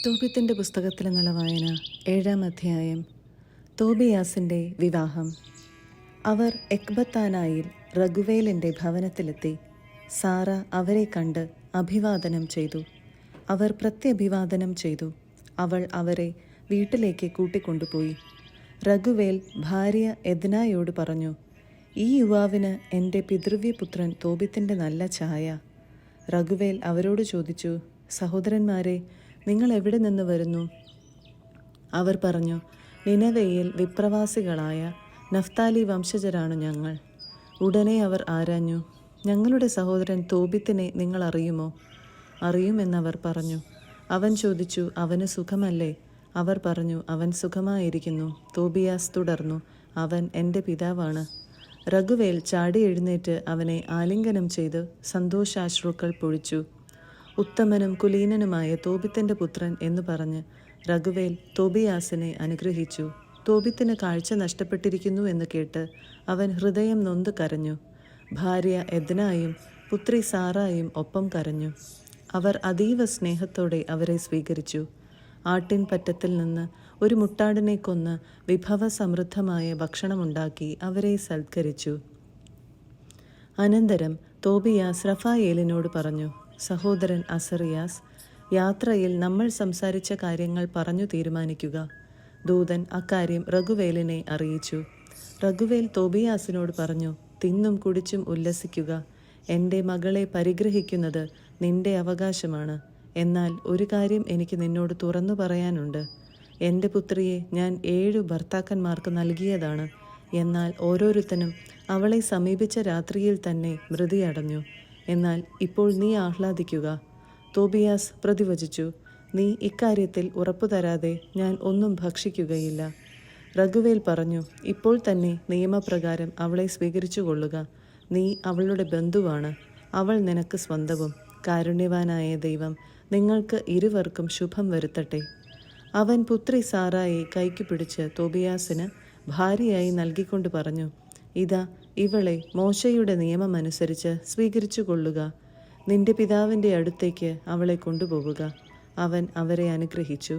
തോബിത്തിൻ്റെ പുസ്തകത്തിൽ നിന്നുള്ള വായന 7-ാം അധ്യായം. തോബിയാസിൻ്റെ വിവാഹം. അവർ എക്ബത്താനായിൽ റഗുവേലിൻ്റെ ഭവനത്തിലെത്തി. സാറ അവരെ കണ്ട് അഭിവാദനം ചെയ്തു. അവർ പ്രത്യഭിവാദനം ചെയ്തു. അവൾ അവരെ വീട്ടിലേക്ക് കൂട്ടിക്കൊണ്ടുപോയി. റഗുവേൽ ഭാര്യ എദ്നായോട് പറഞ്ഞു, ഈ യുവാവിന് എൻ്റെ പിതൃവ്യപുത്രൻ തോബിത്തിൻ്റെ നല്ല ഛായ. റഗുവേൽ അവരോട് ചോദിച്ചു, സഹോദരന്മാരെ, നിങ്ങൾ എവിടെ നിന്ന് വരുന്നു? അവർ പറഞ്ഞു, നിനവയിൽ വിപ്രവാസികളായ നഫ്താലി വംശജരാണ് ഞങ്ങൾ. ഉടനെ അവർ ആരാഞ്ഞു, ഞങ്ങളുടെ സഹോദരൻ തോബിത്തിനെ നിങ്ങൾ അറിയുമോ? അറിയുമെന്നവർ പറഞ്ഞു. അവൻ ചോദിച്ചു, അവന് സുഖമല്ലേ? അവർ പറഞ്ഞു, അവൻ സുഖമായിരിക്കുന്നു. തോബിയാസ് തുടർന്നു, അവൻ എൻ്റെ പിതാവാണ്. റഗുവേൽ ചാടി എഴുന്നേറ്റ് അവനെ ആലിംഗനം ചെയ്ത് സന്തോഷാശ്രുക്കൾ പൊഴിച്ചു. ഉത്തമനും കുലീനനുമായ തോബിത്തിൻ്റെ പുത്രൻ എന്ന് പറഞ്ഞ് റഗുവേൽ തോബിയാസിനെ അനുഗ്രഹിച്ചു. തോബിത്തിന് കാഴ്ച നഷ്ടപ്പെട്ടിരിക്കുന്നു എന്ന് കേട്ട് അവൻ ഹൃദയം നൊന്ത് കരഞ്ഞു. ഭാര്യ എദ്നായും പുത്രി സാറായും ഒപ്പം കരഞ്ഞു. അവർ അതീവ സ്നേഹത്തോടെ അവരെ സ്വീകരിച്ചു. ആട്ടിൻ പറ്റത്തിൽ നിന്ന് ഒരു മുട്ടാടിനെ കൊന്ന് വിഭവസമൃദ്ധമായ ഭക്ഷണമുണ്ടാക്കി അവരെ സൽക്കരിച്ചു. അനന്തരം തോബിയാസ് റഫായേലിനോട് പറഞ്ഞു, സഹോദരൻ അസറിയാസ്, യാത്രയിൽ നമ്മൾ സംസാരിച്ച കാര്യങ്ങൾ പറഞ്ഞു തീരുമാനിക്കുക. ദൂതൻ അക്കാര്യം റഗുവേലിനെ അറിയിച്ചു. റഗുവേൽ തോബിയാസിനോട് പറഞ്ഞു, തിന്നും കുടിച്ചും ഉല്ലസിക്കുക. എൻ്റെ മകളെ പരിഗ്രഹിക്കുന്നത് നിന്റെ അവകാശമാണ്. എന്നാൽ ഒരു കാര്യം എനിക്ക് നിന്നോട് തുറന്നു പറയാനുണ്ട്. എൻ്റെ പുത്രിയെ ഞാൻ 7 ഭർത്താക്കന്മാർക്ക് നൽകിയതാണ്. എന്നാൽ ഓരോരുത്തനും അവളെ സമീപിച്ച രാത്രിയിൽ തന്നെ മൃതിയടഞ്ഞു. എന്നാൽ ഇപ്പോൾ നീ ആഹ്ലാദിക്കുക. തോബിയാസ് പ്രതിവചിച്ചു, നീ ഇക്കാര്യത്തിൽ ഉറപ്പു തരാതെ ഞാൻ ഒന്നും ഭക്ഷിക്കുകയില്ല. റഗുവേൽ പറഞ്ഞു, ഇപ്പോൾ തന്നെ നിയമപ്രകാരം അവളെ സ്വീകരിച്ചു കൊള്ളുക. നീ അവളുടെ ബന്ധുവാണ്. അവൾ നിനക്ക് സ്വന്തവും. കാരുണ്യവാനായ ദൈവം നിങ്ങൾക്ക് ഇരുവർക്കും ശുഭം വരുത്തട്ടെ. അവൻ പുത്രി സാറായെ കൈക്ക് പിടിച്ച് തോബിയാസിന് ഭാര്യയായി നൽകിക്കൊണ്ട് പറഞ്ഞു, ഇതാ ഇവളെ മോശയുടെ നിയമമനുസരിച്ച് സ്വീകരിച്ചു കൊള്ളുക. നിന്റെ പിതാവിൻ്റെ അടുത്തേക്ക് അവളെ കൊണ്ടുപോവുക. അവൻ അവരെ അനുഗ്രഹിച്ചു.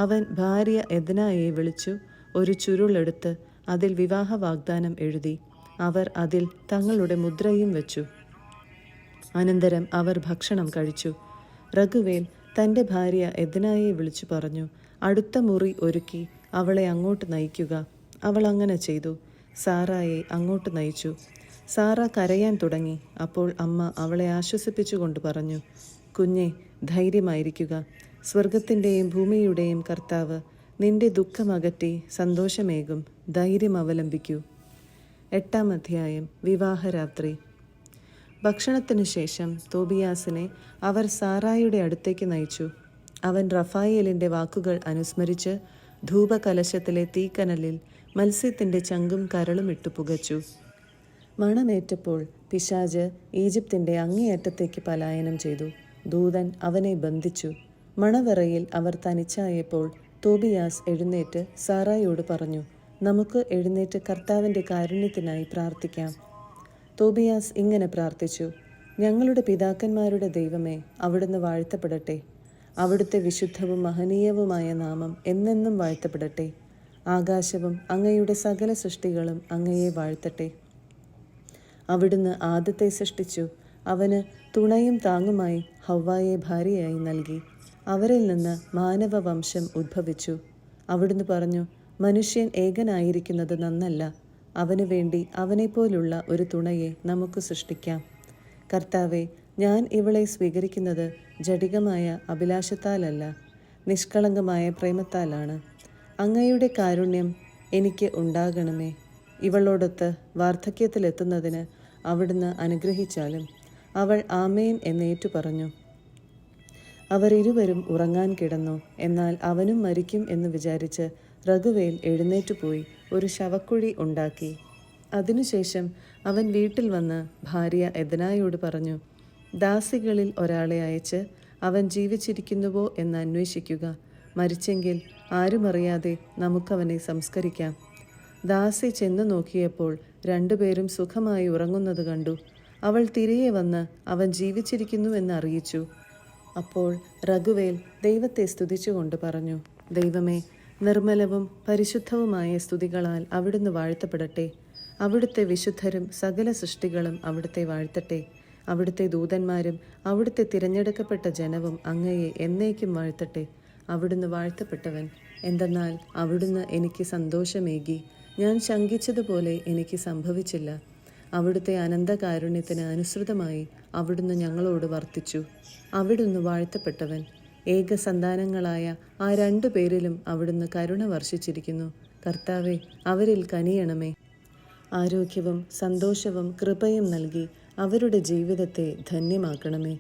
അവൻ ഭാര്യ എദ്നായെ വിളിച്ചു ഒരു ചുരുളെടുത്ത് അതിൽ വിവാഹ വാഗ്ദാനം എഴുതി. അവർ അതിൽ തങ്ങളുടെ മുദ്രയും വെച്ചു. അനന്തരം അവർ ഭക്ഷണം കഴിച്ചു. റഗുവേൽ തൻ്റെ ഭാര്യ എദ്നായെ വിളിച്ചു പറഞ്ഞു, അടുത്ത മുറി ഒരുക്കി അവളെ അങ്ങോട്ട് നയിക്കുക. അവൾ അങ്ങനെ ചെയ്തു. സാറായെ അങ്ങോട്ട് നയിച്ചു. സാറ കരയാൻ തുടങ്ങി. അപ്പോൾ അമ്മ അവളെ ആശ്വസിപ്പിച്ചുകൊണ്ട് പറഞ്ഞു, കുഞ്ഞെ, ധൈര്യമായിരിക്കുക. സ്വർഗത്തിൻ്റെയും ഭൂമിയുടെയും കർത്താവ് നിന്റെ ദുഃഖമകറ്റി സന്തോഷമേകും. ധൈര്യം അവലംബിക്കൂ. 8-ാം അധ്യായം. വിവാഹരാത്രി. ഭക്ഷണത്തിനു ശേഷം തോബിയാസിനെ അവർ സാറായുടെ അടുത്തേക്ക് നയിച്ചു. അവൻ റഫായേലിൻ്റെ വാക്കുകൾ അനുസ്മരിച്ച് ധൂപകലശത്തിലെ തീക്കനലിൽ മത്സ്യത്തിൻ്റെ ചങ്കും കരളും ഇട്ടു പുകച്ചു. മണമേറ്റപ്പോൾ പിശാച് ഈജിപ്തിൻ്റെ അങ്ങേയറ്റത്തേക്ക് പലായനം ചെയ്തു. ദൂതൻ അവനെ ബന്ധിച്ചു. മണവറയിൽ അവർ തനിച്ചായപ്പോൾ തോബിയാസ് എഴുന്നേറ്റ് സാറായോട് പറഞ്ഞു, നമുക്ക് എഴുന്നേറ്റ് കർത്താവിൻ്റെ കാരുണ്യത്തിനായി പ്രാർത്ഥിക്കാം. തോബിയാസ് ഇങ്ങനെ പ്രാർത്ഥിച്ചു, ഞങ്ങളുടെ പിതാക്കന്മാരുടെ ദൈവമേ, അവിടുന്ന് വാഴ്ത്തപ്പെടട്ടെ. അവിടുത്തെ വിശുദ്ധവും മഹനീയവുമായ നാമം എന്നെന്നും വാഴ്ത്തപ്പെടട്ടെ. ആകാശവും അങ്ങയുടെ സകല സൃഷ്ടികളും അങ്ങയെ വാഴ്ത്തട്ടെ. അവിടുന്ന് ആദത്തെ സൃഷ്ടിച്ചു. അവന് തുണയും താങ്ങുമായി ഹവ്വായെ ഭാര്യയായി നൽകി. അവരിൽ നിന്ന് മാനവ വംശം ഉദ്ഭവിച്ചു. അവിടുന്ന് പറഞ്ഞു, മനുഷ്യൻ ഏകനായിരിക്കുന്നത് നന്നല്ല. അവന് വേണ്ടി അവനെപ്പോലുള്ള ഒരു തുണയെ നമുക്ക് സൃഷ്ടിക്കാം. കർത്താവെ, ഞാൻ ഇവളെ സ്വീകരിക്കുന്നത് ജഡികമായ അഭിലാഷത്താലല്ല, നിഷ്കളങ്കമായ പ്രേമത്താലാണ്. അങ്ങയുടെ കാരുണ്യം എനിക്ക് ഉണ്ടാകണമേ. ഇവളോടൊത്ത് വാർദ്ധക്യത്തിലെത്തുന്നതിന് അവിടുന്ന് അനുഗ്രഹിച്ചാലും. അവൾ ആമേൻ എന്നേറ്റു പറഞ്ഞു. അവർ ഇരുവരും ഉറങ്ങാൻ കിടന്നു. എന്നാൽ അവനും മരിക്കും എന്ന് വിചാരിച്ച് റഗുവേൽ എഴുന്നേറ്റുപോയി ഒരു ശവക്കുഴി ഉണ്ടാക്കി. അതിനുശേഷം അവൻ വീട്ടിൽ വന്ന് ഭാര്യ എദ്നായോട് പറഞ്ഞു, ദാസികളിൽ ഒരാളെ അയച്ച് അവൻ ജീവിച്ചിരിക്കുന്നുവോ എന്ന് അന്വേഷിക്കുക. മരിച്ചെങ്കിൽ ആരുമറിയാതെ നമുക്കവനെ സംസ്കരിക്കാം. ദാസി ചെന്നു നോക്കിയപ്പോൾ 2 പേരും സുഖമായി ഉറങ്ങുന്നത് കണ്ടു. അവൾ തിരികെ വന്ന് അവൻ ജീവിച്ചിരിക്കുന്നു എന്നറിയിച്ചു. അപ്പോൾ റഘുവേൽ ദൈവത്തെ സ്തുതിച്ചുകൊണ്ട് പറഞ്ഞു, ദൈവമേ, നിർമ്മലവും പരിശുദ്ധവുമായ സ്തുതികളാൽ അവിടുന്ന് വാഴ്ത്തപ്പെടട്ടെ. അവിടുത്തെ വിശുദ്ധരും സകല സൃഷ്ടികളും അവിടുത്തെ വാഴ്ത്തട്ടെ. അവിടുത്തെ ദൂതന്മാരും അവിടുത്തെ തിരഞ്ഞെടുക്കപ്പെട്ട ജനവും അങ്ങയെ എന്നേക്കും വാഴ്ത്തട്ടെ. അവിടുന്ന് വാഴ്ത്തപ്പെട്ടവൻ. എന്തെന്നാൽ അവിടുന്ന് എനിക്ക് സന്തോഷമേകി. ഞാൻ ശങ്കിച്ചതുപോലെ എനിക്ക് സംഭവിച്ചില്ല. അവിടുത്തെ അനന്തകാരുണ്യത്തിന് അനുസൃതമായി അവിടുന്ന് ഞങ്ങളോട് വർത്തിച്ചു. അവിടുന്ന് വാഴ്ത്തപ്പെട്ടവൻ. ഏകസന്താനങ്ങളായ ആ 2 പേരിലും അവിടുന്ന് കരുണ വർഷിച്ചിരിക്കുന്നു. കർത്താവെ, അവരിൽ കനിയണമേ. ആരോഗ്യവും സന്തോഷവും കൃപയും നൽകി അവരുടെ ജീവിതത്തെ ധന്യമാക്കണമേ.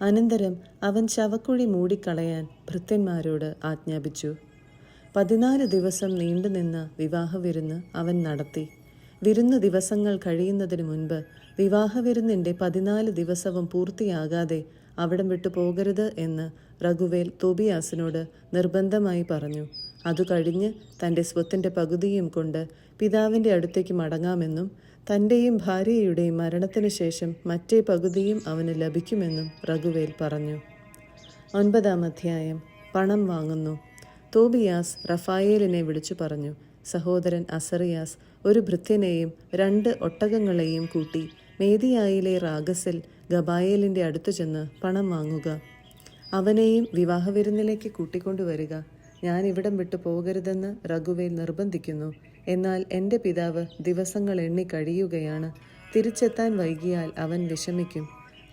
അനന്തരം അവൻ ശവക്കുഴി മൂടിക്കളയാൻ ഭൃത്യന്മാരോട് ആജ്ഞാപിച്ചു. 14 ദിവസം നീണ്ടുനിന്ന വിവാഹവിരുന്ന് അവൻ നടത്തി. വിരുന്ന് ദിവസങ്ങൾ കഴിയുന്നതിന് മുൻപ് വിവാഹവിരുന്നിൻ്റെ 14 ദിവസവും പൂർത്തിയാകാതെ അവിടം വിട്ടു പോകരുത് എന്ന് റഘുവേൽ തോബിയാസിനോട് നിർബന്ധമായി പറഞ്ഞു. അതു കഴിഞ്ഞ് തൻ്റെ സ്വത്തിൻ്റെ പകുതിയും കൊണ്ട് പിതാവിൻ്റെ അടുത്തേക്ക് മടങ്ങാമെന്നും തൻ്റെയും ഭാര്യയുടെയും മരണത്തിനു ശേഷം മറ്റേ പകുതിയും അവന് ലഭിക്കുമെന്നും റഘുവേൽ പറഞ്ഞു. 9-ാം അധ്യായം. പണം വാങ്ങുന്നു. തോബിയാസ് റഫായേലിനെ വിളിച്ചു പറഞ്ഞു, സഹോദരൻ അസറിയാസ് ഒരു ഭൃത്യനെയും 2 ഒട്ടകങ്ങളെയും കൂട്ടി മേദിയായിലെ റാഗസിൽ ഗബായേലിൻ്റെ അടുത്തു ചെന്ന് പണം വാങ്ങുക. അവനെയും വിവാഹവിരുന്നിലേക്ക് കൂട്ടിക്കൊണ്ടുവരിക. ഞാൻ ഇവിടം വിട്ടു പോകരുതെന്ന് റഘുവേൽ നിർബന്ധിക്കുന്നു. എന്നാൽ എൻ്റെ പിതാവ് ദിവസങ്ങൾ എണ്ണി കഴിയുകയാണ്. തിരിച്ചെത്താൻ വൈകിയാൽ അവൻ വിഷമിക്കും.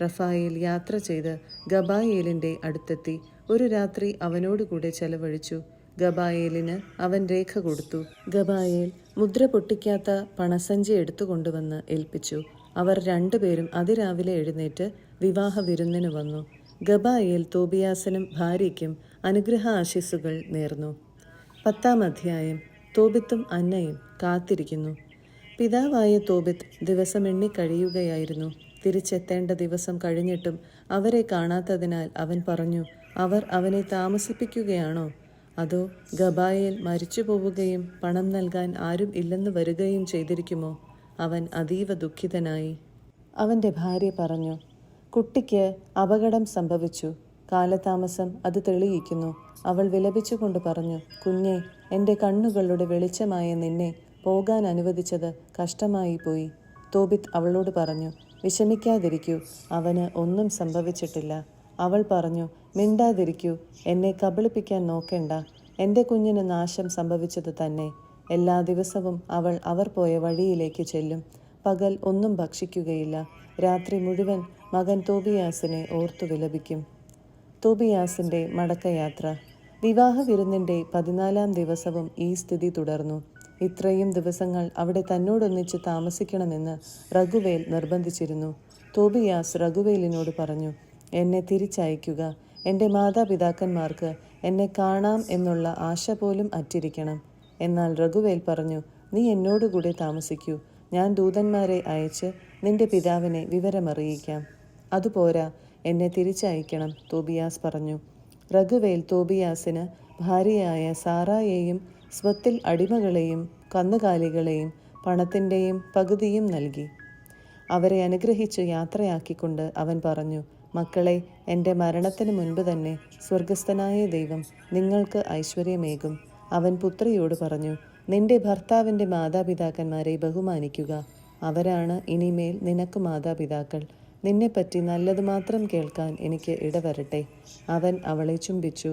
റഫായേൽ യാത്ര ചെയ്ത് ഗബായേലിൻ്റെ അടുത്തെത്തി ഒരു രാത്രി അവനോടുകൂടെ ചെലവഴിച്ചു. ഗബായേലിന് അവൻ രേഖ കൊടുത്തു. ഗബായേൽ മുദ്ര പൊട്ടിക്കാത്ത പണസഞ്ചി എടുത്തുകൊണ്ടുവന്ന് ഏൽപ്പിച്ചു. അവർ 2 പേരും അതിരാവിലെ എഴുന്നേറ്റ് വിവാഹ വിരുന്നിന് വന്നു. ഗബായേൽ തോബിയാസിനും ഭാര്യയ്ക്കും അനുഗ്രഹ ആശീസ്സുകൾ നേർന്നു. 10-ാം അധ്യായം. തോബിത്തും അന്നയും കാത്തിരിക്കുന്നു. പിതാവായ തോബിത്ത് ദിവസം എണ്ണി കഴിയുകയായിരുന്നു. തിരിച്ചെത്തേണ്ട ദിവസം കഴിഞ്ഞിട്ടും അവരെ കാണാത്തതിനാൽ അവൻ പറഞ്ഞു, അവർ അവനെ താമസിപ്പിക്കുകയാണോ? അതോ ഗബായേൽ മരിച്ചു പോവുകയും പണം നൽകാൻ ആരും ഇല്ലെന്ന് വരികയും ചെയ്തിരിക്കുമോ? അവൻ അതീവ ദുഃഖിതനായി. അവൻ്റെ ഭാര്യ പറഞ്ഞു, കുട്ടിക്ക് അപകടം സംഭവിച്ചു. കാലതാമസം അത് തെളിയിക്കുന്നു. അവൾ വിലപിച്ചുകൊണ്ട് പറഞ്ഞു, കുഞ്ഞെ, എൻ്റെ കണ്ണുകളുടെ വെളിച്ചമായ നിന്നെ പോകാൻ അനുവദിച്ചത് കഷ്ടമായി പോയി. തോബിത്ത് അവളോട് പറഞ്ഞു, വിഷമിക്കാതിരിക്കൂ, അവന് ഒന്നും സംഭവിച്ചിട്ടില്ല. അവൾ പറഞ്ഞു, മിണ്ടാതിരിക്കൂ, എന്നെ കബളിപ്പിക്കാൻ നോക്കേണ്ട. എൻ്റെ കുഞ്ഞിന് നാശം സംഭവിച്ചത് തന്നെ. എല്ലാ ദിവസവും അവൾ അവർ പോയ വഴിയിലേക്ക് ചെല്ലും. പകൽ ഒന്നും ഭക്ഷിക്കുകയില്ല. രാത്രി മുഴുവൻ മകൻ തോബിയാസിനെ ഓർത്തു വിലപിക്കും. തോബിയാസിൻ്റെ മടക്കയാത്ര. വിവാഹ വിരുന്നിൻ്റെ 14-ാം ദിവസവും ഈ സ്ഥിതി തുടർന്നു. ഇത്രയും ദിവസങ്ങൾ അവിടെ തന്നോടൊന്നിച്ച് താമസിക്കണമെന്ന് റഘുവേൽ നിർബന്ധിച്ചിരുന്നു. തോബിയാസ് റഘുവേലിനോട് പറഞ്ഞു, എന്നെ തിരിച്ചയക്കുക. എൻ്റെ മാതാപിതാക്കന്മാർക്ക് എന്നെ കാണാം എന്നുള്ള ആശ പോലും അറ്റിരിക്കണം. എന്നാൽ റഘുവേൽ പറഞ്ഞു, നീ എന്നോടുകൂടെ താമസിക്കൂ. ഞാൻ ദൂതന്മാരെ അയച്ച് നിന്റെ പിതാവിനെ വിവരമറിയിക്കാം. അതുപോരാ, എന്നെ തിരിച്ചയക്കണം, തോബിയാസ് പറഞ്ഞു. റഘുവേൽ തോബിയാസിന് ഭാര്യയായ സാറായെയും സ്വത്തിൽ അടിമകളെയും കന്നുകാലികളെയും പണത്തിൻ്റെയും പകുതിയും നൽകി. അവരെ അനുഗ്രഹിച്ച് യാത്രയാക്കിക്കൊണ്ട് അവൻ പറഞ്ഞു, മക്കളെ, എൻ്റെ മരണത്തിന് മുൻപ് തന്നെ സ്വർഗസ്ഥനായ ദൈവം നിങ്ങൾക്ക് ഐശ്വര്യമേകും. അവൻ പുത്രിയോട് പറഞ്ഞു, നിന്റെ ഭർത്താവിൻ്റെ മാതാപിതാക്കന്മാരെ ബഹുമാനിക്കുക. അവരാണ് ഇനിമേൽ നിനക്ക് മാതാപിതാക്കൾ. നിന്നെപ്പറ്റി നല്ലത് മാത്രം കേൾക്കാൻ എനിക്ക് ഇടവരട്ടെ. അവൻ അവളെ ചുംബിച്ചു.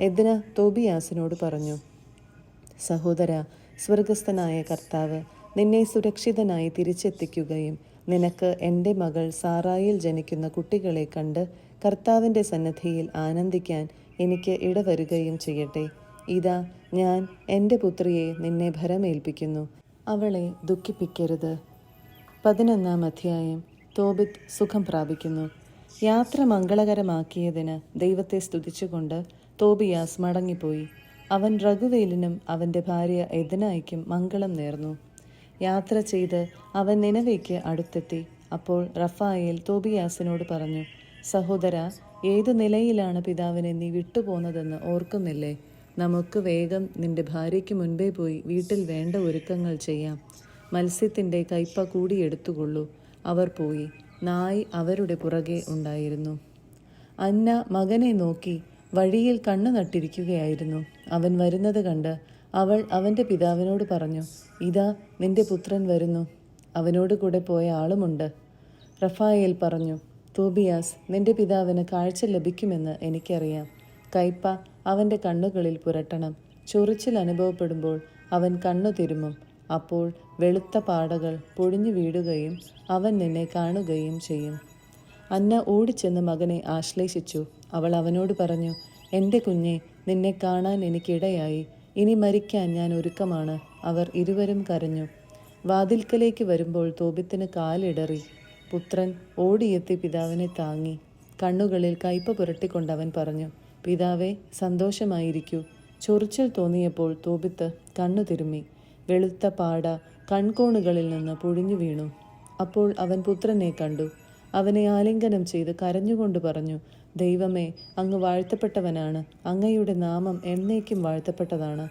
എദ്ന തോബിയാസിനോട് പറഞ്ഞു, സഹോദര, സ്വർഗസ്ഥനായ കർത്താവ് നിന്നെ സുരക്ഷിതനായി തിരിച്ചെത്തിക്കുകയും നിനക്ക് എൻ്റെ മകൾ സാറായിൽ ജനിക്കുന്ന കുട്ടികളെ കണ്ട് കർത്താവിൻ്റെ സന്നദ്ധിയിൽ ആനന്ദിക്കാൻ എനിക്ക് ഇടവരുകയും ചെയ്യട്ടെ. ഇതാ, ഞാൻ എൻ്റെ പുത്രിയെ നിന്നെ ഭരമേൽപ്പിക്കുന്നു. അവളെ ദുഃഖിപ്പിക്കരുത്. 11-ാം അധ്യായം. തോബിത്ത് സുഖം പ്രാപിക്കുന്നു. യാത്ര മംഗളകരമാക്കിയതിന് ദൈവത്തെ സ്തുതിച്ചുകൊണ്ട് തോബിയാസ് മടങ്ങിപ്പോയി. അവൻ റഘുവേലിനും അവൻ്റെ ഭാര്യ എദ്നായ്ക്കും മംഗളം നേർന്നു. യാത്ര ചെയ്ത് അവൻ നിനവയ്ക്ക് അടുത്തെത്തി. അപ്പോൾ റഫായേൽ തോബിയാസിനോട് പറഞ്ഞു, സഹോദര, ഏതു നിലയിലാണ് പിതാവിനെ നീ വിട്ടുപോന്നതെന്ന് ഓർക്കുന്നില്ലേ? നമുക്ക് വേഗം നിന്റെ ഭാര്യയ്ക്ക് മുൻപേ പോയി വീട്ടിൽ വേണ്ട ഒരുക്കങ്ങൾ ചെയ്യാം. മത്സ്യത്തിൻ്റെ കയ്പ കൂടി എടുത്തുകൊള്ളൂ. അവർ പോയി. നായ് അവരുടെ പുറകെ ഉണ്ടായിരുന്നു. അന്ന മകനെ നോക്കി വഴിയിൽ കണ്ണു നട്ടിരിക്കുകയായിരുന്നു. അവൻ വരുന്നത് കണ്ട് അവൾ അവൻ്റെ പിതാവിനോട് പറഞ്ഞു, ഇതാ നിന്റെ പുത്രൻ വരുന്നു, അവനോട് കൂടെ പോയ ആളുമുണ്ട്. റഫായേൽ പറഞ്ഞു, തോബിയാസ്, നിന്റെ പിതാവിന് കാഴ്ച ലഭിക്കുമെന്ന് എനിക്കറിയാം. കയ്പ അവൻ്റെ കണ്ണുകളിൽ പുരട്ടണം. ചൊറിച്ചിൽ അനുഭവപ്പെടുമ്പോൾ അവൻ കണ്ണു തിരുമ്മും. അപ്പോൾ വെളുത്ത പാടകൾ പൊടിഞ്ഞു വീഴുകയും അവൻ നിന്നെ കാണുകയും ചെയ്യും. അന്ന ഓടിച്ചെന്ന് മകനെ ആശ്ലേഷിച്ചു. അവൾ അവനോട് പറഞ്ഞു, എൻ്റെ കുഞ്ഞെ, നിന്നെ കാണാൻ എനിക്കിടയായി. ഇനി മരിക്കാൻ ഞാൻ ഒരുക്കമാണ്. അവർ ഇരുവരും കരഞ്ഞു. വാതിൽക്കലേക്ക് വരുമ്പോൾ തോബിത്തിന് കാലിടറി. പുത്രൻ ഓടിയെത്തി പിതാവിനെ താങ്ങി. കണ്ണുകളിൽ കയ്പ പുരട്ടിക്കൊണ്ടവൻ പറഞ്ഞു, പിതാവേ, സന്തോഷമായിരിക്കൂ. ചൊറിച്ചിൽ തോന്നിയപ്പോൾ തോബിത്ത് കണ്ണു തിരുമ്മി. വെളുത്ത പാട കൺകോണുകളിൽ നിന്ന് പൊഴിഞ്ഞു വീണു. അപ്പോൾ അവൻ പുത്രനെ കണ്ടു. അവനെ ആലിംഗനം ചെയ്ത് കരഞ്ഞുകൊണ്ട് പറഞ്ഞു, ദൈവമേ, അങ്ങ് വാഴ്ത്തപ്പെട്ടവനാണ്. അങ്ങയുടെ നാമം എന്നേക്കും വാഴ്ത്തപ്പെട്ടതാണ്.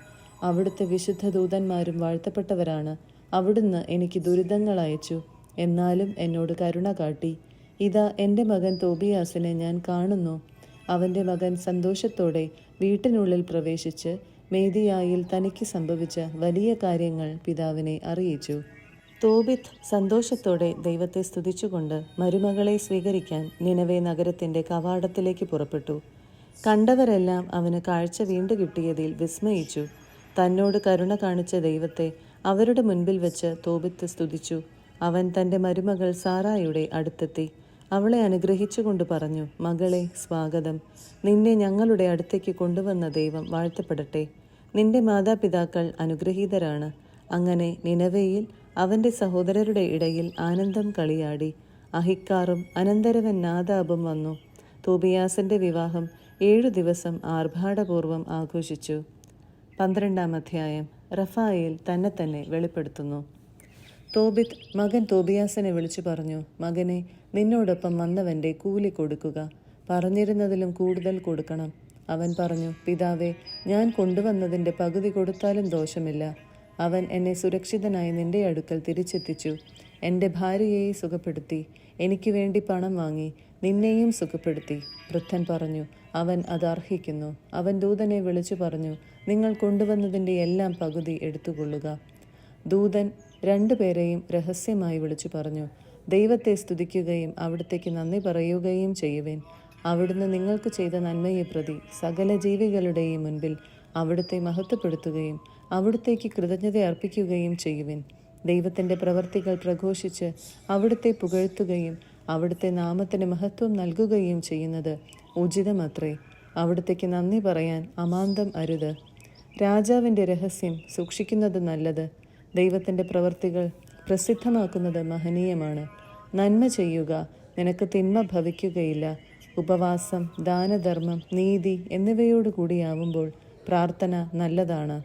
അവിടുത്തെ വിശുദ്ധ ദൂതന്മാരും വാഴ്ത്തപ്പെട്ടവരാണ്. അവിടുന്ന് എനിക്ക് ദുരിതങ്ങൾ അയച്ചു, എന്നാലും എന്നോട് കരുണ കാട്ടി. ഇതാ എൻ്റെ മകൻ തോബിയാസിനെ ഞാൻ കാണുന്നു. അവൻ്റെ മകൻ സന്തോഷത്തോടെ വീട്ടിനുള്ളിൽ പ്രവേശിച്ച് മേദിയായിൽ തനിക്ക് സംഭവിച്ച വലിയ കാര്യങ്ങൾ പിതാവിനെ അറിയിച്ചു. തോബിത്ത് സന്തോഷത്തോടെ ദൈവത്തെ സ്തുതിച്ചുകൊണ്ട് മരുമകളെ സ്വീകരിക്കാൻ നിനവെ നഗരത്തിൻ്റെ കവാടത്തിലേക്ക് പുറപ്പെട്ടു. കണ്ടവരെല്ലാം അവന് കാഴ്ച വീണ്ടു കിട്ടിയതിൽ വിസ്മയിച്ചു. തന്നോട് കരുണ കാണിച്ച ദൈവത്തെ അവരുടെ മുൻപിൽ വെച്ച് തോബിത്ത് സ്തുതിച്ചു. അവൻ തൻ്റെ മരുമകൾ സാറായുടെ അടുത്തെത്തി അവളെ അനുഗ്രഹിച്ചുകൊണ്ട് പറഞ്ഞു, മകളെ, സ്വാഗതം. നിന്നെ ഞങ്ങളുടെ അടുത്തേക്ക് കൊണ്ടുവന്ന ദൈവം വാഴ്ത്തപ്പെടട്ടെ. നിന്റെ മാതാപിതാക്കൾ അനുഗ്രഹീതരാണ്. അങ്ങനെ നിനവയിൽ അവൻ്റെ സഹോദരരുടെ ഇടയിൽ ആനന്ദം കളിയാടി. അഹിക്കാറും അനന്തരവൻ നാദാബും വന്നു. തോബിയാസിൻ്റെ വിവാഹം 7 ദിവസം ആർഭാടപൂർവ്വം ആഘോഷിച്ചു. 12-ാം അധ്യായം. റഫായേൽ തന്നെ വെളിപ്പെടുത്തുന്നു. തോബിത്ത് മകൻ തോബിയാസിനെ വിളിച്ചു പറഞ്ഞു, മകനെ, നിന്നോടൊപ്പം വന്നവൻ്റെ കൂലി കൊടുക്കുക. പറഞ്ഞിരുന്നതിലും കൂടുതൽ കൊടുക്കണം. അവൻ പറഞ്ഞു, പിതാവേ, ഞാൻ കൊണ്ടുവന്നതിൻ്റെ പകുതി കൊടുത്താലും ദോഷമില്ല. അവൻ എന്നെ സുരക്ഷിതനായി നിന്റെ അടുക്കൽ തിരിച്ചെത്തിച്ചു. എൻ്റെ ഭാര്യയെ സുഖപ്പെടുത്തി, എനിക്ക് വേണ്ടി പണം വാങ്ങി, നിന്നെയും സുഖപ്പെടുത്തി. വൃദ്ധൻ പറഞ്ഞു, അവൻ അത് അർഹിക്കുന്നു. അവൻ ദൂതനെ വിളിച്ചു പറഞ്ഞു, നിങ്ങൾ കൊണ്ടുവന്നതിൻ്റെ എല്ലാം പകുതി എടുത്തുകൊള്ളുക. ദൂതൻ 2 പേരെയും രഹസ്യമായി വിളിച്ചു പറഞ്ഞു, ദൈവത്തെ സ്തുതിക്കുകയും അവിടുത്തേക്ക് നന്ദി പറയുകയും ചെയ്യുവേൻ. അവിടുന്ന് നിങ്ങൾക്ക് ചെയ്ത നന്മയെ പ്രതി സകല ജീവികളുടെയും മുൻപിൽ അവിടുത്തെ മഹത്വപ്പെടുത്തുകയും അവിടുത്തേക്ക് കൃതജ്ഞത അർപ്പിക്കുകയും ചെയ്യുവിൻ. ദൈവത്തിൻ്റെ പ്രവർത്തികൾ പ്രഘോഷിച്ച് അവിടുത്തെ പുകഴ്ത്തുകയും അവിടുത്തെ നാമത്തിന് മഹത്വം നൽകുകയും ചെയ്യുന്നത് ഉചിതമത്രേ. അവിടുത്തേക്ക് നന്ദി പറയാൻ അമാന്തം അരുത്. രാജാവിൻ്റെ രഹസ്യം സൂക്ഷിക്കുന്നത് നല്ലത്. ദൈവത്തിൻ്റെ പ്രവർത്തികൾ പ്രസിദ്ധമാക്കുന്നത് മഹനീയമാണ്. നന്മ ചെയ്യുക, നിനക്ക് തിന്മ ഭവിക്കുകയില്ല. ഉപവാസം, ദാനധർമ്മം, നീതി എന്നിവയോടുകൂടിയാവുമ്പോൾ പ്രാർത്ഥന നല്ലതാണ്.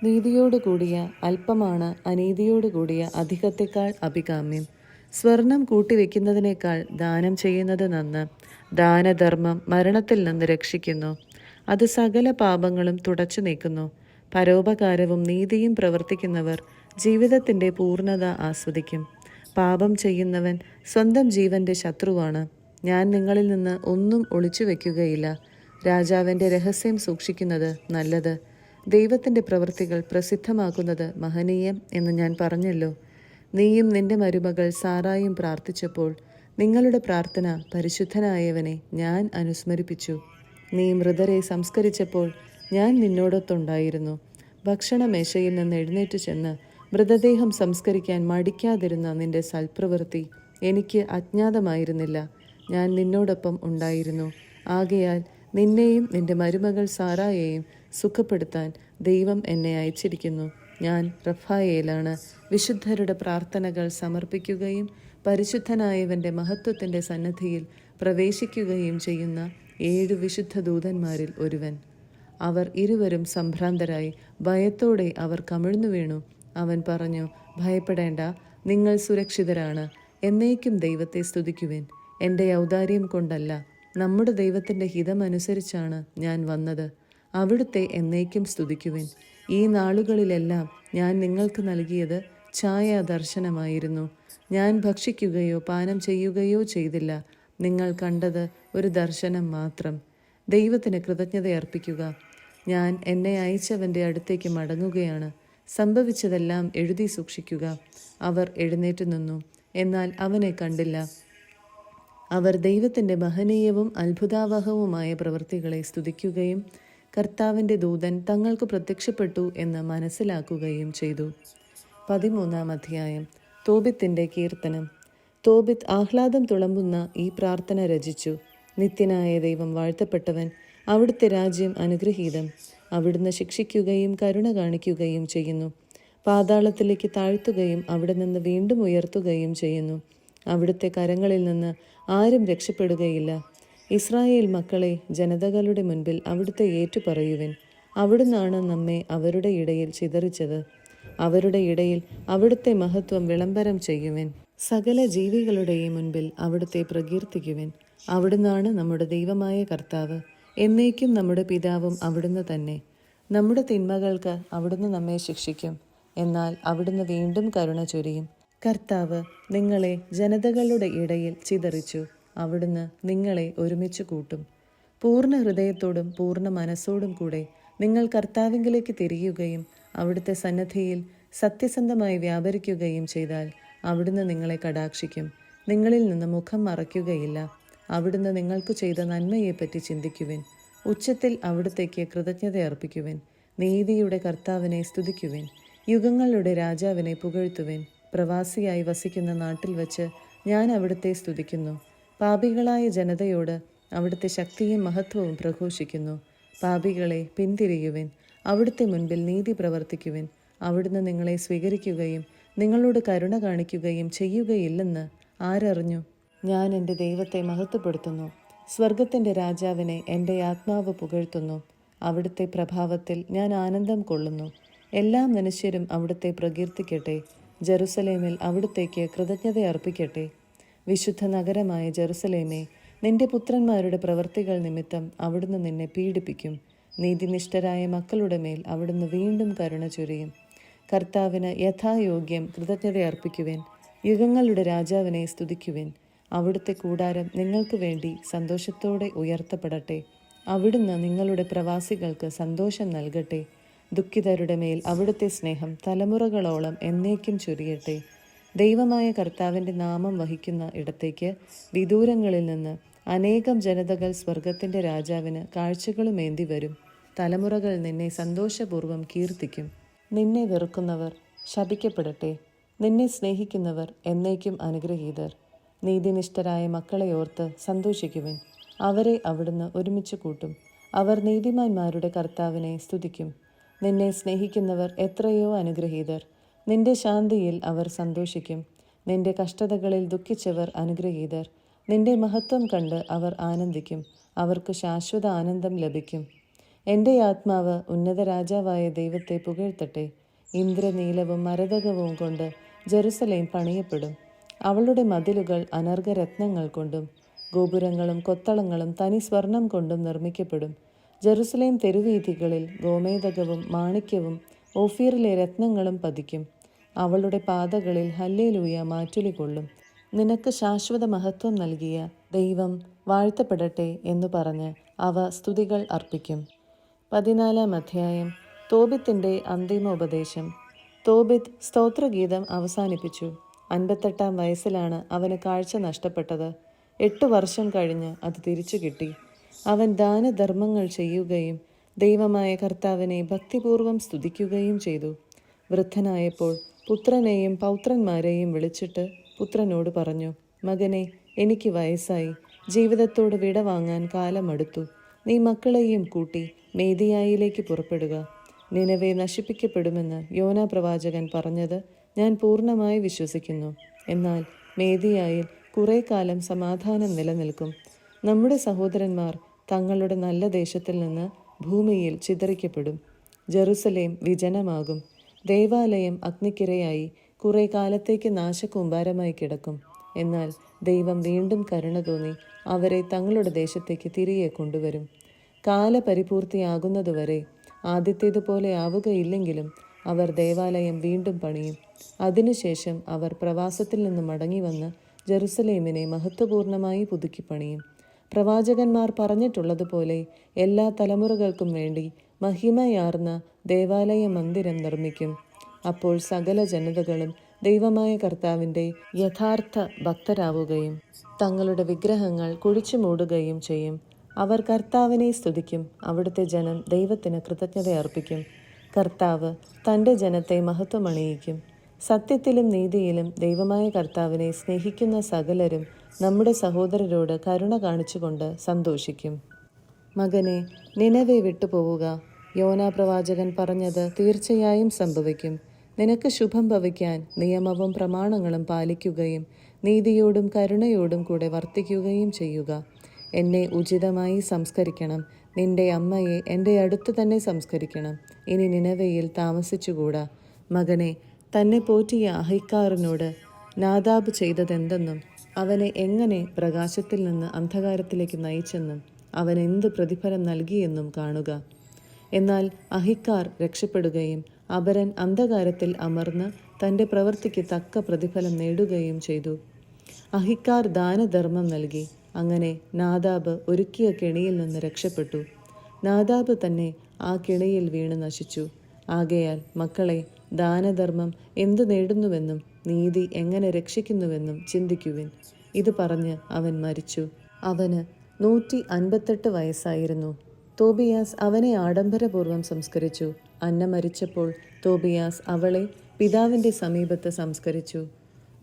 നീതിയോടുകൂടിയ അല്പമാണ് അനീതിയോടുകൂടിയ അധികത്തേക്കാൾ അഭികാമ്യം. സ്വർണം കൂട്ടിവെക്കുന്നതിനേക്കാൾ ദാനം ചെയ്യുന്നത് നന്ന്. ദാനധർമ്മം മരണത്തിൽ നിന്ന് രക്ഷിക്കുന്നു. അത് സകല പാപങ്ങളും തുടച്ചു നീക്കുന്നു. പരോപകാരവും നീതിയും പ്രവർത്തിക്കുന്നവർ ജീവിതത്തിൻ്റെ പൂർണ്ണത ആസ്വദിക്കും. പാപം ചെയ്യുന്നവൻ സ്വന്തം ജീവൻ്റെ ശത്രുവാണ്. ഞാൻ നിങ്ങളിൽ നിന്ന് ഒന്നും ഒളിച്ചു വയ്ക്കുകയില്ല. രാജാവിൻ്റെ രഹസ്യം സൂക്ഷിക്കുന്നത് നല്ലത്. ദൈവത്തിൻ്റെ പ്രവൃത്തികൾ പ്രസിദ്ധമാക്കുന്നത് മഹനീയം എന്ന് ഞാൻ പറഞ്ഞല്ലോ. നീയും നിന്റെ മരുമകൾ സാറായും പ്രാർത്ഥിച്ചപ്പോൾ നിങ്ങളുടെ പ്രാർത്ഥന പരിശുദ്ധനായവനെ ഞാൻ അനുസ്മരിപ്പിച്ചു. നീ മൃതരെ സംസ്കരിച്ചപ്പോൾ ഞാൻ നിന്നോടൊത്തുണ്ടായിരുന്നു. ഭക്ഷണമേശയിൽ നിന്ന് എഴുന്നേറ്റ് ചെന്ന് മൃതദേഹം സംസ്കരിക്കാൻ മടിക്കാതിരുന്ന നിന്റെ സൽപ്രവൃത്തി എനിക്ക് അജ്ഞാതമായിരുന്നില്ല. ഞാൻ നിന്നോടൊപ്പം ഉണ്ടായിരുന്നു. ആകയാൽ നിന്നെയും നിന്റെ മരുമകൾ സാറായെയും സുഖപ്പെടുത്താൻ ദൈവം എന്നെ അയച്ചിരിക്കുന്നു. ഞാൻ റഫായേലാണ്. വിശുദ്ധരുടെ പ്രാർത്ഥനകൾ സമർപ്പിക്കുകയും പരിശുദ്ധനായവൻ്റെ മഹത്വത്തിൻ്റെ സന്നദ്ധിയിൽ പ്രവേശിക്കുകയും ചെയ്യുന്ന 7 വിശുദ്ധ ദൂതന്മാരിൽ ഒരുവൻ. അവർ ഇരുവരും സംഭ്രാന്തരായി ഭയത്തോടെ അവർ കമിഴ്ന്നു വീണു. അവൻ പറഞ്ഞു, ഭയപ്പെടേണ്ട, നിങ്ങൾ സുരക്ഷിതരാണ്. എന്നേക്കും ദൈവത്തെ സ്തുതിക്കുവിൻ. എൻ്റെ ഔദാര്യം കൊണ്ടല്ല, നമ്മുടെ ദൈവത്തിൻ്റെ ഹിതമനുസരിച്ചാണ് ഞാൻ വന്നത്. അവിടുത്തെ എന്നേക്കും സ്തുതിക്കുവിൻ. ഈ നാളുകളിലെല്ലാം ഞാൻ നിങ്ങൾക്ക് നൽകിയത് ഛായാദർശനമായിരുന്നു. ഞാൻ ഭക്ഷിക്കുകയോ പാനം ചെയ്യുകയോ ചെയ്തില്ല. നിങ്ങൾ കണ്ടത് ഒരു ദർശനം മാത്രം. ദൈവത്തിന് കൃതജ്ഞതയർപ്പിക്കുക. ഞാൻ എന്നെ അയച്ചവൻ്റെ അടുത്തേക്ക് മടങ്ങുകയാണ്. സംഭവിച്ചതെല്ലാം എഴുതി സൂക്ഷിക്കുക. അവർ എഴുന്നേറ്റ് നിന്നു, എന്നാൽ അവനെ കണ്ടില്ല. അവർ ദൈവത്തിൻ്റെ മഹനീയവും അത്ഭുതാവഹവുമായ പ്രവൃത്തികളെ സ്തുതിക്കുകയും കർത്താവിൻ്റെ ദൂതൻ തങ്ങൾക്ക് പ്രത്യക്ഷപ്പെട്ടു എന്ന് മനസ്സിലാക്കുകയും ചെയ്തു. 13-ാം അധ്യായം. തോബിത്തിൻ്റെ കീർത്തനം. തോബിത്ത് ആഹ്ലാദം തുളുമ്പുന്ന ഈ പ്രാർത്ഥന രചിച്ചു. നിത്യനായ ദൈവം വാഴ്ത്തപ്പെട്ടവൻ, അവിടുത്തെ രാജ്യം അനുഗ്രഹീതം. അവിടുന്ന് ശിക്ഷിക്കുകയും കരുണ കാണിക്കുകയും ചെയ്യുന്നു. പാതാളത്തിലേക്ക് താഴ്ത്തുകയും അവിടെ നിന്ന് വീണ്ടും ഉയർത്തുകയും ചെയ്യുന്നു. അവിടുത്തെ കരങ്ങളിൽ നിന്ന് ആരും രക്ഷപ്പെടുകയില്ല. ഇസ്രായേൽ മക്കളെ, ജനതകളുടെ മുൻപിൽ അവിടുത്തെ ഏറ്റുപറയുവിൻ. അവിടുന്നാണ് നമ്മെ അവരുടെ ഇടയിൽ ചിതറിച്ചത്. അവരുടെ ഇടയിൽ അവിടുത്തെ മഹത്വം വിളംബരം ചെയ്യുവിൻ. സകല ജീവികളുടെയും മുൻപിൽ അവിടുത്തെ പ്രകീർത്തിക്കുവിൻ. അവിടുന്നാണ് നമ്മുടെ ദൈവമായ കർത്താവ്. എന്നേക്കും നമ്മുടെ പിതാവും അവിടുന്ന് തന്നെ. നമ്മുടെ തിന്മകൾക്ക് അവിടുന്ന് നമ്മെ ശിക്ഷിക്കും, എന്നാൽ അവിടുന്ന് വീണ്ടും കരുണ ചൊരിയും. കർത്താവ് നിങ്ങളെ ജനതകളുടെ ഇടയിൽ ചിതറിച്ചു. അവിടുന്ന് നിങ്ങളെ ഒരുമിച്ച് കൂട്ടും. പൂർണ്ണ ഹൃദയത്തോടും പൂർണ്ണ മനസ്സോടും കൂടെ നിങ്ങൾ കർത്താവിങ്കിലേക്ക് തിരിയുകയും അവിടുത്തെ സന്നദ്ധിയിൽ സത്യസന്ധമായി വ്യാപരിക്കുകയും ചെയ്താൽ അവിടുന്ന് നിങ്ങളെ കടാക്ഷിക്കും. നിങ്ങളിൽ നിന്ന് മുഖം മറയ്ക്കുകയില്ല. അവിടുന്ന് നിങ്ങൾക്ക് ചെയ്ത നന്മയെപ്പറ്റി ചിന്തിക്കുവിൻ. ഉച്ചത്തിൽ അവിടുത്തേക്ക് കൃതജ്ഞത അർപ്പിക്കുവിൻ. നീതിയുടെ കർത്താവിനെ സ്തുതിക്കുവിൻ. യുഗങ്ങളുടെ രാജാവിനെ പുകഴ്ത്തുവിൻ. പ്രവാസിയായി വസിക്കുന്ന നാട്ടിൽ വച്ച് ഞാൻ അവിടുത്തെ സ്തുതിക്കുന്നു. പാപികളായ ജനതയോട് അവിടുത്തെ ശക്തിയും മഹത്വവും പ്രഘോഷിക്കുന്നു. പാപികളെ, പിന്തിരിയുവിൻ. അവിടുത്തെ മുൻപിൽ നീതി പ്രവർത്തിക്കുവിൻ. അവിടുന്ന് നിങ്ങളെ സ്വീകരിക്കുകയും നിങ്ങളോട് കരുണ കാണിക്കുകയും ചെയ്യുകയില്ലെന്ന് ആരറിഞ്ഞു? ഞാൻ എൻ്റെ ദൈവത്തെ മഹത്വപ്പെടുത്തുന്നു. സ്വർഗത്തിൻ്റെ രാജാവിനെ എൻ്റെ ആത്മാവ് പുകഴ്ത്തുന്നു. അവിടുത്തെ പ്രഭാവത്തിൽ ഞാൻ ആനന്ദം കൊള്ളുന്നു. എല്ലാ മനുഷ്യരും അവിടുത്തെ പ്രകീർത്തിക്കട്ടെ. ജെറുസലേമിൽ അവിടുത്തേക്ക് കൃതജ്ഞത അർപ്പിക്കട്ടെ. വിശുദ്ധ നഗരമായ ജെറുസലേമേ, നിന്റെ പുത്രന്മാരുടെ പ്രവൃത്തികൾ നിമിത്തം അവിടുന്ന് നിന്നെ പീഡിപ്പിക്കും. നീതിനിഷ്ഠരായ മക്കളുടെ മേൽ അവിടുന്ന് വീണ്ടും കരുണ ചൊരിയും. കർത്താവിന് യഥായോഗ്യം കൃതജ്ഞത അർപ്പിക്കുവിൻ. യുഗങ്ങളുടെ രാജാവിനെ സ്തുതിക്കുവിൻ. അവിടുത്തെ കൂടാരം നിങ്ങൾക്ക് വേണ്ടി സന്തോഷത്തോടെ ഉയർത്തപ്പെടട്ടെ. അവിടുന്ന് നിങ്ങളുടെ പ്രവാസികൾക്ക് സന്തോഷം നൽകട്ടെ. ദുഃഖിതരുടെ മേൽ അവിടുത്തെ സ്നേഹം തലമുറകളോളം എന്നേക്കും ചൊരിയട്ടെ. ദൈവമായ കർത്താവിൻ്റെ നാമം വഹിക്കുന്ന ഇടത്തേക്ക് വിദൂരങ്ങളിൽ നിന്ന് അനേകം ജനതകൾ സ്വർഗത്തിൻ്റെ രാജാവിന് കാഴ്ചകളുമേന്തി വരും. തലമുറകൾ നിന്നെ സന്തോഷപൂർവ്വം കീർത്തിക്കും. നിന്നെ വെറുക്കുന്നവർ ശപിക്കപ്പെടട്ടെ. നിന്നെ സ്നേഹിക്കുന്നവർ എന്നേക്കും അനുഗ്രഹീതർ. നീതിനിഷ്ഠരായ മക്കളെ ഓർത്ത് സന്തോഷിക്കുവിൻ. അവരെ അവിടുന്ന് ഒരുമിച്ച് കൂട്ടും. അവർ നീതിമാന്മാരുടെ കർത്താവിനെ സ്തുതിക്കും. നിന്നെ സ്നേഹിക്കുന്നവർ എത്രയോ അനുഗ്രഹീതർ. നിന്റെ ശാന്തിയിൽ അവർ സന്തോഷിക്കും. നിന്റെ കഷ്ടതകളിൽ ദുഃഖിച്ചവർ അനുഗ്രഹീതർ. നിന്റെ മഹത്വം കണ്ട് അവർ ആനന്ദിക്കും. അവർക്ക് ശാശ്വത ആനന്ദം ലഭിക്കും. എൻ്റെ ആത്മാവ് ഉന്നത രാജാവായ ദൈവത്തെ പുകഴ്ത്തട്ടെ. ഇന്ദ്രനീലവും മരതകവും കൊണ്ട് ജെറുസലേം പണിയപ്പെടും. അവളുടെ മതിലുകൾ അനർഘരത്നങ്ങൾ കൊണ്ടും ഗോപുരങ്ങളും കൊത്തളങ്ങളും തനി സ്വർണം കൊണ്ടും നിർമ്മിക്കപ്പെടും. ജെറുസലേം തെരുവീഥികളിൽ ഗോമേതകവും മാണിക്യവും ഓഫീറിലെ രത്നങ്ങളും പതിക്കും. അവളുടെ പാതകളിൽ ഹല്ലേലൂയ മാറ്റുലി കൊള്ളും. നിനക്ക് ശാശ്വത മഹത്വം നൽകിയ ദൈവം വാഴ്ത്തപ്പെടട്ടെ എന്നു പറഞ്ഞ് അവ സ്തുതികൾ അർപ്പിക്കും. 14-ാം അധ്യായം. തോബിത്തിൻ്റെ അന്തിമോപദേശം. തോബിത്ത് സ്തോത്രഗീതം അവസാനിപ്പിച്ചു. 58-ാം വയസ്സിലാണ് അവന് കാഴ്ച നഷ്ടപ്പെട്ടത്. 8 വർഷം കഴിഞ്ഞ് അത് തിരിച്ചു കിട്ടി. അവൻ ദാനധർമ്മങ്ങൾ ചെയ്യുകയും ദൈവമായ കർത്താവിനെ ഭക്തിപൂർവം സ്തുതിക്കുകയും ചെയ്തു. വൃദ്ധനായപ്പോൾ പുത്രനെയും പൗത്രന്മാരെയും വിളിച്ചിട്ട് പുത്രനോട് പറഞ്ഞു, മകനെ, എനിക്ക് വയസ്സായി. ജീവിതത്തോട് വിട വാങ്ങാൻ കാലമടുത്തു. നീ മക്കളെയും കൂട്ടി മേദിയായിലേക്ക് പുറപ്പെടുക. നിനവെ നശിപ്പിക്കപ്പെടുമെന്ന് യോനാ പ്രവാചകൻ പറഞ്ഞത് ഞാൻ പൂർണ്ണമായി വിശ്വസിക്കുന്നു. എന്നാൽ മേദിയായിൽ കുറേ കാലം സമാധാനം നിലനിൽക്കും. നമ്മുടെ സഹോദരന്മാർ തങ്ങളുടെ നല്ല ദേശത്തിൽ നിന്ന് ഭൂമിയിൽ ചിതറിക്കപ്പെടും. ജെറുസലേം വിജനമാകും. ദേവാലയം അഗ്നിക്കിരയായി കുറേ കാലത്തേക്ക് നാശകൂമ്പാരമായി കിടക്കും. എന്നാൽ ദൈവം വീണ്ടും കരുണ തോന്നി അവരെ തങ്ങളുടെ ദേശത്തേക്ക് തിരികെ കൊണ്ടുവരും. കാലപരിപൂർത്തിയാകുന്നതുവരെ ആദ്യത്തേതുപോലെ ആവുകയില്ലെങ്കിലും അവർ ദേവാലയം വീണ്ടും പണിയും. അതിനുശേഷം അവർ പ്രവാസത്തിൽ നിന്ന് മടങ്ങി വന്ന് ജെറുസലേമിനെ മഹത്വപൂർണമായി പുതുക്കിപ്പണിയും. പ്രവാചകന്മാർ പറഞ്ഞിട്ടുള്ളതുപോലെ എല്ലാ തലമുറകൾക്കും വേണ്ടി മഹിമയാർന്ന ദേവാലയ മന്ദിരം നിർമ്മിക്കും. അപ്പോൾ സകല ജനതകളും ദൈവമായ കർത്താവിൻ്റെ യഥാർത്ഥ ഭക്തരാവുകയും തങ്ങളുടെ വിഗ്രഹങ്ങൾ കുഴിച്ചു മൂടുകയും ചെയ്യും. അവർ കർത്താവിനെ സ്തുതിക്കും. അവിടുത്തെ ജനം ദൈവത്തിന് കൃതജ്ഞത അർപ്പിക്കും. കർത്താവ് തൻ്റെ ജനത്തെ മഹത്വമണിയിക്കും. സത്യത്തിലും നീതിയിലും ദൈവമായ കർത്താവിനെ സ്നേഹിക്കുന്ന സകലരും നമ്മുടെ സഹോദരരോട് കരുണ കാണിച്ചുകൊണ്ട് സന്തോഷിക്കും. മകനെ, നിനവെ വിട്ടുപോവുക. യോനാ പ്രവാചകൻ പറഞ്ഞത് തീർച്ചയായും സംഭവിക്കും. നിനക്ക് ശുഭം ഭവിക്കാൻ നിയമവും പ്രമാണങ്ങളും പാലിക്കുകയും നീതിയോടും കരുണയോടും കൂടെ വർത്തിക്കുകയും ചെയ്യുക. എന്നെ ഉചിതമായി സംസ്കരിക്കണം. നിന്റെ അമ്മയെ എൻ്റെ അടുത്ത് തന്നെ സംസ്കരിക്കണം. ഇനി നിനവയിൽ താമസിച്ചുകൂടാ. മകനെ, തന്നെ പോറ്റിയ അഹിക്കാറിനോട് നാദാബ് ചെയ്തതെന്തെന്നും അവനെ എങ്ങനെ പ്രകാശത്തിൽ നിന്ന് അന്ധകാരത്തിലേക്ക് നയിച്ചെന്നും അവൻ എന്ത് പ്രതിഫലം നൽകിയെന്നും കാണുക. എന്നാൽ അഹിക്കാർ രക്ഷപ്പെടുകയും അപരൻ അന്ധകാരത്തിൽ അമർന്ന് തൻ്റെ പ്രവൃത്തിക്ക് തക്ക പ്രതിഫലം നേടുകയും ചെയ്തു. അഹിക്കാർ ദാനധർമ്മം നൽകി. അങ്ങനെ നാദാബ് ഒരുക്കിയ കെണിയിൽ നിന്ന് രക്ഷപ്പെട്ടു. നാദാബ് തന്നെ ആ കെണിയിൽ വീണ് നശിച്ചു. ആകയാൽ മക്കളെ, ദാനധർമ്മം എന്തു നേടുന്നുവെന്നും നീതി എങ്ങനെ രക്ഷിക്കുന്നുവെന്നും ചിന്തിക്കുവിൻ. ഇത് പറഞ്ഞ് അവൻ മരിച്ചു. അവന് 158 വയസ്സായിരുന്നു. തോബിയാസ് അവനെ ആഡംബരപൂർവ്വം സംസ്കരിച്ചു. അന്ന മരിച്ചപ്പോൾ തോബിയാസ് അവളെ പിതാവിൻ്റെ സമീപത്ത് സംസ്കരിച്ചു.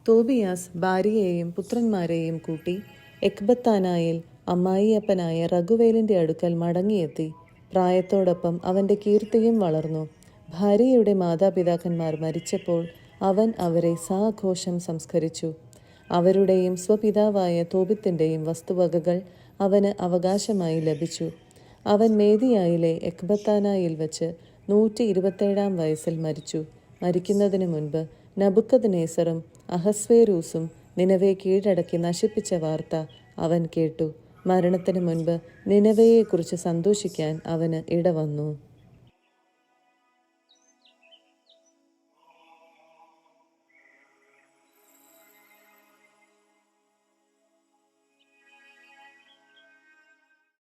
തോബിയാസ് ഭാര്യയെയും പുത്രന്മാരെയും കൂട്ടി എക്ബത്താനായിൽ അമ്മായിയപ്പനായ റഘുവേലിൻ്റെ അടുക്കൽ മടങ്ങിയെത്തി. പ്രായത്തോടൊപ്പം അവൻ്റെ കീർത്തിയും വളർന്നു. ഭാര്യയുടെ മാതാപിതാക്കന്മാർ മരിച്ചപ്പോൾ അവൻ അവരെ സാഘോഷം സംസ്കരിച്ചു. അവരുടെയും സ്വപിതാവായ തോബിത്തിൻ്റെയും വസ്തുവകകൾ അവന് അവകാശമായി ലഭിച്ചു. അവൻ മേദിയായിലെ എക്ബത്താനായിൽ വച്ച് 127 വയസ്സിൽ മരിച്ചു. മരിക്കുന്നതിന് മുൻപ് നബുക്കദ്നേസറും അഹസ്വേരൂസും നിനവെ കീഴടക്കി നശിപ്പിച്ച വാർത്ത അവൻ കേട്ടു. മരണത്തിന് മുൻപ് നിനവയെക്കുറിച്ച് സന്തോഷിക്കാൻ അവന് ഇടവന്നു.